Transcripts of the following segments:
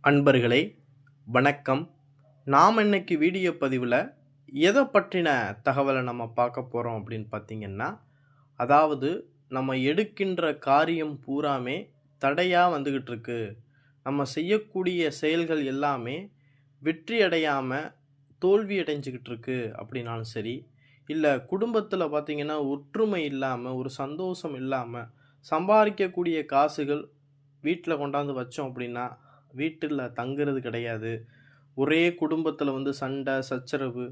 அன்பர்களே வணக்கம். நாம் இன்னைக்கு வீடியோ பதிவில் எதை பற்றின தகவலை நம்ம பார்க்க போகிறோம் அப்படின்னு பார்த்தீங்கன்னா, அதாவது நம்ம எடுக்கின்ற காரியம் பூராமே தடையாக வந்துக்கிட்டு இருக்கு. நம்ம செய்யக்கூடிய செயல்கள் எல்லாமே வெற்றி அடையாமல் தோல்வி அடைஞ்சிக்கிட்டு இருக்கு அப்படின்னாலும் சரி, இல்லை குடும்பத்தில் பார்த்திங்கன்னா ஒற்றுமை இல்லாமல் ஒரு சந்தோஷம் இல்லாமல் சம்பாதிக்கக்கூடிய காசுகள் வீட்டில் கொண்டாந்து வச்சோம் அப்படின்னா வீட்டில் தங்குறது கிடையாது. ஒரே குடும்பத்தில் சண்டை சச்சரவு,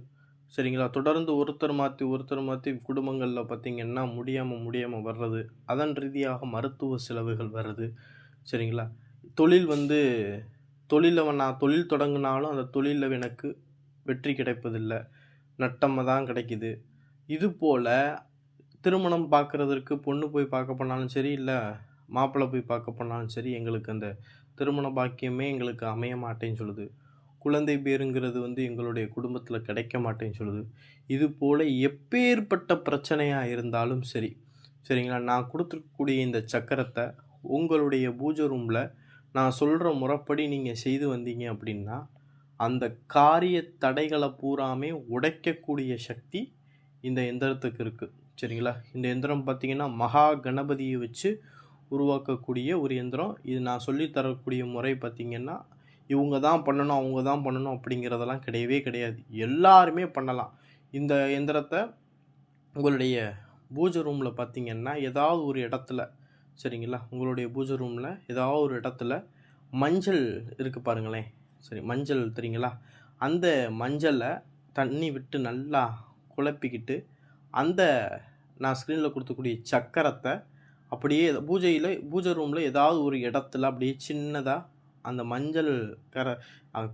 சரிங்களா? தொடர்ந்து ஒருத்தர் மாற்றி குடும்பங்களில் பார்த்திங்கன்னா முடியாமல் வர்றது, அதன் ரீதியாக மருத்துவ செலவுகள் வருது, சரிங்களா? தொழிலில் நான் தொழில் தொடங்கினாலும் அந்த தொழிலில் எனக்கு வெற்றி கிடைப்பதில்லை, நட்டமாக தான் கிடைக்குது. இது போல் திருமணம் பார்க்குறதற்கு பொண்ணு போய் பார்க்க போனாலும் சரி, இல்லை மாப்பிள்ளை போய் பார்க்க போனாலும் சரி, எங்களுக்கு அந்த திருமண பாக்கியமே எங்களுக்கு அமைய மாட்டேன்னு சொல்லுது. குழந்தை பேருங்கிறது எங்களுடைய குடும்பத்தில் கிடைக்க மாட்டேன்னு சொல்லுது. இது போல் எப்பேற்பட்ட பிரச்சனையாக இருந்தாலும் சரி, சரிங்களா? நான் கொடுத்துருக்கக்கூடிய இந்த சக்கரத்தை உங்களுடைய பூஜை ரூமில் நான் சொல்கிற முறைப்படி நீங்கள் செய்து வந்தீங்க அப்படின்னா, அந்த காரிய தடைகளை பூராமே உடைக்கக்கூடிய சக்தி இந்த எந்திரத்துக்கு இருக்குது, சரிங்களா? இந்த எந்திரம் பார்த்திங்கன்னா மகா கணபதியை வச்சு உருவாக்கக்கூடிய ஒரு எந்திரம். இது நான் சொல்லித்தரக்கூடிய முறை பார்த்திங்கன்னா, இவங்க தான் பண்ணணும் அவங்க தான் பண்ணணும் அப்படிங்கிறதெல்லாம் கிடையவே கிடையாது. எல்லாருமே பண்ணலாம். இந்த எந்திரத்தை உங்களுடைய பூஜை ரூமில் பார்த்திங்கன்னா ஏதாவது ஒரு இடத்துல, சரிங்களா? உங்களுடைய பூஜை ரூமில் ஏதாவது ஒரு இடத்துல மஞ்சள் இருக்குது பாருங்களேன், சரி, மஞ்சள் தெரியுங்களா? அந்த மஞ்சளை தண்ணி விட்டு நல்லா குழப்பிக்கிட்டு அந்த நான் ஸ்க்ரீனில் கொடுத்தக்கூடிய சக்கரத்தை அப்படியே பூஜை ரூமில் ஏதாவது ஒரு இடத்துல அப்படியே சின்னதாக அந்த மஞ்சள்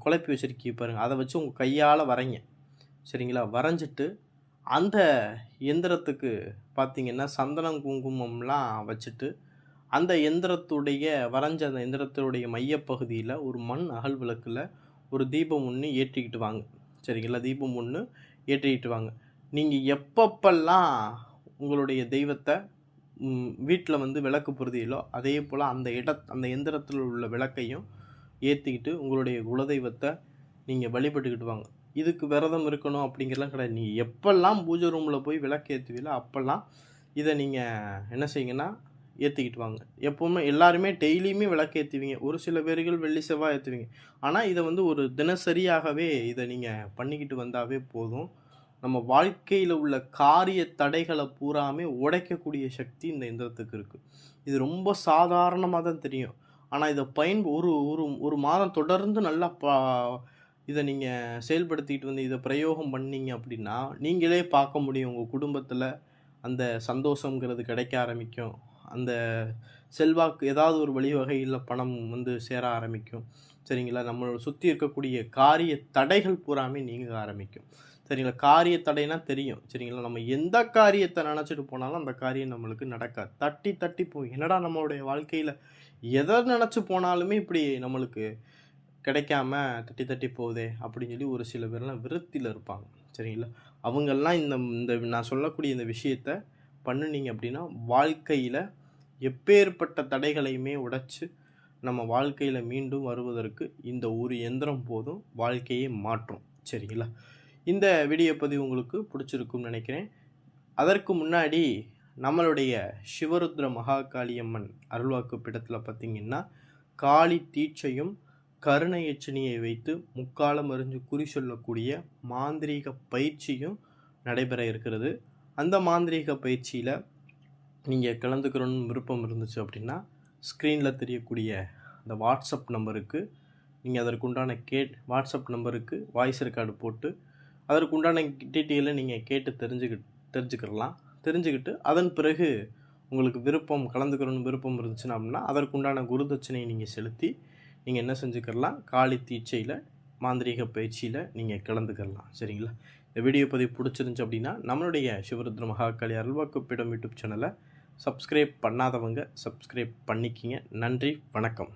குழப்பி வச்சுருக்கி பாருங்கள், அதை வச்சு உங்கள் கையால் வரைங்க, சரிங்களா? வரைஞ்சிட்டு அந்த எந்திரத்துக்கு பார்த்திங்கன்னா சந்தனம் குங்குமம்லாம் வச்சுட்டு அந்த எந்திரத்துடைய அந்த எந்திரத்துடைய மையப்பகுதியில் ஒரு மண் அகல் விளக்கில் ஒரு தீபம் ஒன்று ஏற்றிக்கிட்டு வாங்க, சரிங்களா? தீபம் ஒன்று ஏற்றிக்கிட்டு வாங்க. நீங்கள் எப்பப்பெல்லாம் உங்களுடைய தெய்வத்தை வீட்டில் விளக்கு பொருதியிலோ அதே போல் அந்த எந்திரத்தில் உள்ள விளக்கையும் ஏற்றிக்கிட்டு உங்களுடைய குலதெய்வத்தை நீங்கள் வழிபட்டுக்கிட்டு வாங்க. இதுக்கு விரதம் இருக்கணும் அப்படிங்கிறலாம் கிடையாது. நீங்கள் எப்பெல்லாம் பூஜை ரூமில் போய் விளக்கு ஏற்றுவீங்களோ அப்போல்லாம் இதை நீங்கள் என்ன செய்யுங்கன்னா ஏற்றிக்கிட்டு வாங்க. எப்போவுமே எல்லாருமே டெய்லியுமே விளக்கு ஏற்றுவீங்க, ஒரு சில பேர்கள் வெள்ளி செவ்வாய் ஏற்றுவீங்க. ஆனால் இதை ஒரு தினசரியாகவே இதை நீங்கள் பண்ணிக்கிட்டு வந்தாவே போதும். நம்ம வாழ்க்கையில் உள்ள காரிய தடைகளை பூராமே உடைக்கக்கூடிய சக்தி இந்த எந்திரத்துக்கு இருக்குது. இது ரொம்ப சாதாரணமாக தான் தெரியும். ஆனால் இதை ஒரு ஒரு ஒரு மாதம் தொடர்ந்து நல்லா இதை நீங்கள் செயல்படுத்திக்கிட்டு இதை பிரயோகம் பண்ணிங்க அப்படின்னா நீங்களே பார்க்க முடியும். உங்கள் குடும்பத்தில் அந்த சந்தோஷங்கிறது கிடைக்க ஆரம்பிக்கும். அந்த செல்வாக்கு ஏதாவது ஒரு வழிவகையில் பணம் சேர ஆரம்பிக்கும், சரிங்களா? நம்மளோட சுற்றி இருக்கக்கூடிய காரிய தடைகள் பூராமே நீங்க ஆரம்பிக்கும், சரிங்களா? காரிய தடைனா தெரியும், சரிங்களா? நம்ம எந்த காரியத்தை நினச்சிட்டு போனாலும் அந்த காரியம் நம்மளுக்கு நடக்காது. தட்டி போய் என்னடா நம்மளுடைய வாழ்க்கையில் எதை நினச்சி போனாலுமே இப்படி நம்மளுக்கு கிடைக்காம தட்டி போகுதே அப்படின்னு சொல்லி ஒரு சில பேர்லாம் விருத்தியில் இருப்பாங்க, சரிங்களா? அவங்கெல்லாம் இந்த நான் சொல்லக்கூடிய இந்த விஷயத்தை பண்ணினீங்க அப்படின்னா வாழ்க்கையில் எப்பேற்பட்ட தடைகளையுமே உடைச்சு நம்ம வாழ்க்கையில் மீண்டும் வருவதற்கு இந்த ஒரு எந்திரம் போதும், வாழ்க்கையை மாற்றும், சரிங்களா? இந்த வீடியோ பதிவு உங்களுக்கு பிடிச்சிருக்கும்னு நினைக்கிறேன். அதற்கு முன்னாடி நம்மளுடைய சிவருத்ர மகாகாளியம்மன் அருள்வாக்கு பீடத்தில் பார்த்திங்கன்னா காளி தீட்சையும் கருணை எச்சனியை வைத்து முக்காலம் அறிஞ்சு குறி சொல்லக்கூடிய மாந்திரீக பயிற்சியும் நடைபெற இருக்கிறது. அந்த மாந்திரீக பயிற்சியில் நீங்கள் கலந்துக்கிறோன்னு விருப்பம் இருந்துச்சு அப்படின்னா ஸ்க்ரீனில் தெரியக்கூடிய அந்த வாட்ஸ்அப் நம்பருக்கு நீங்கள் அதற்குண்டான வாட்ஸ்அப் நம்பருக்கு வாய்ஸ் ரெக்கார்டு போட்டு அதற்குண்டான டீட்டெயிலை நீங்கள் கேட்டு தெரிஞ்சுக்கிட்டு அதன் பிறகு உங்களுக்கு கலந்துக்கிறோன்னு விருப்பம் இருந்துச்சுன்னா அப்படின்னா அதற்குண்டான குருதட்சணையை நீங்கள் செலுத்தி நீங்கள் என்ன செஞ்சுக்கலாம், காளி தீட்சையில் மாந்திரீக பயிற்சியில் நீங்கள் கலந்துக்கலாம், சரிங்களா? இந்த வீடியோ பதிவு பிடிச்சிருந்துச்சு அப்படின்னா நம்மளுடைய சிவருத்ர மகாகாளி அருள்வாக்கு பீடம் யூடியூப் சேனலை சப்ஸ்கிரைப் பண்ணாதவங்க சப்ஸ்கிரைப் பண்ணிக்கிங்க. நன்றி, வணக்கம்.